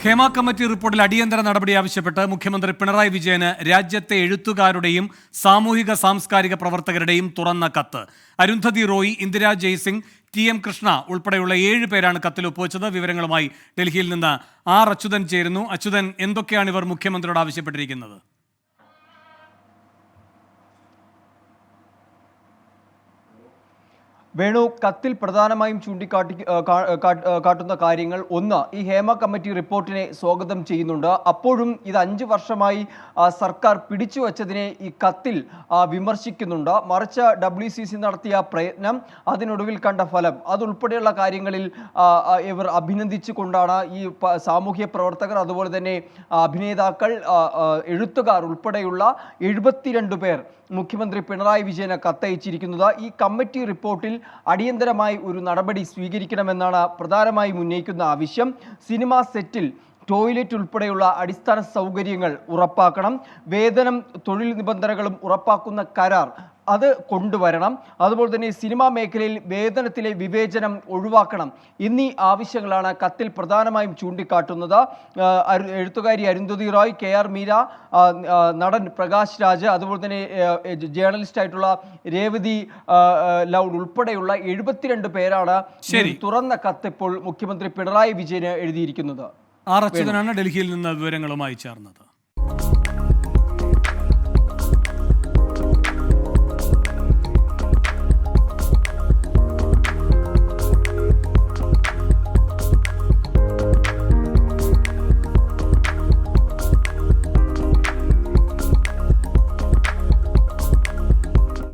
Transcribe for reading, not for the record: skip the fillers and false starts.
ഖേമ committee റിപ്പോർട്ടിൽ അടിയന്തര നടപടി ആവശ്യപ്പെട്ട് മുഖ്യമന്ത്രി പിണറായി വിജയന് രാജ്യത്തെ എഴുത്തുകാരുടെയും സാമൂഹിക സാംസ്കാരിക പ്രവർത്തകരുടെയും തുറന്ന കത്ത്. അരുന്ധതി റോയ്, ഇന്ദിരാ ജയ്സിംഗ്, TM കൃഷ്ണ ഉൾപ്പെടെയുള്ള 7 പേരാണ് കത്തിൽ ഒപ്പുവെച്ചത്. വിവരങ്ങളുമായി ഡൽഹിയിൽ നിന്ന് അച്യുതൻ ചേരുന്നു. അച്യുതൻ, എന്തൊക്കെയാണ് ഇവർ മുഖ്യമന്ത്രിയോട് ആവശ്യപ്പെട്ടിരിക്കുന്നത്? വേണു, കത്തിൽ പ്രധാനമായും കാട്ടുന്ന കാര്യങ്ങൾ, ഒന്ന്, ഈ ഹേമ കമ്മിറ്റി റിപ്പോർട്ടിനെ സ്വാഗതം ചെയ്യുന്നുണ്ട്. അപ്പോഴും ഇത് 5 വർഷമായി സർക്കാർ പിടിച്ചുവച്ചതിനെ ഈ കത്തിൽ വിമർശിക്കുന്നുണ്ട്. മറിച്ച് WCC നടത്തിയ പ്രയത്നം, അതിനൊടുവിൽ കണ്ട ഫലം, അതുൾപ്പെടെയുള്ള കാര്യങ്ങളിൽ ഇവർ അഭിനന്ദിച്ചുകൊണ്ടാണ് ഈ സാമൂഹ്യ പ്രവർത്തകർ, അതുപോലെ തന്നെ അഭിനേതാക്കൾ, എഴുത്തുകാർ ഉൾപ്പെടെയുള്ള 72 പേർ മുഖ്യമന്ത്രി പിണറായി വിജയന് കത്തയച്ചിരിക്കുന്നത്. ഈ കമ്മിറ്റി റിപ്പോർട്ടിൽ അടിയന്തരമായി ഒരു നടപടി സ്വീകരിക്കണമെന്നാണ് പ്രധാനമായും ഉന്നയിക്കുന്ന ആവശ്യം. സിനിമാ സെറ്റിൽ ടോയ്ലറ്റ് ഉൾപ്പെടെയുള്ള അടിസ്ഥാന സൗകര്യങ്ങൾ ഉറപ്പാക്കണം, വേതനം, തൊഴിൽ നിബന്ധനകളും ഉറപ്പാക്കുന്ന കരാർ അത് കൊണ്ടുവരണം, അതുപോലെ തന്നെ സിനിമാ മേഖലയിൽ വേതനത്തിലെ വിവേചനം ഒഴിവാക്കണം എന്നീ ആവശ്യങ്ങളാണ് കത്തിൽ പ്രധാനമായും ചൂണ്ടിക്കാട്ടുന്നത്. എഴുത്തുകാരി അരുന്ധതി റോയ്, KR മീര, നടൻ പ്രകാശ് രാജ്, അതുപോലെ തന്നെ ജേർണലിസ്റ്റ് ആയിട്ടുള്ള രേവതി ലൗഡ് ഉൾപ്പെടെയുള്ള 72 പേരാണ് തുറന്ന കത്ത് ഇപ്പോൾ മുഖ്യമന്ത്രി പിണറായി വിജയന് എഴുതിയിരിക്കുന്നത്. അച്യുതനാണ് ഡൽഹിയിൽ നിന്ന് വിവരങ്ങളുമായി ചേർന്നത്.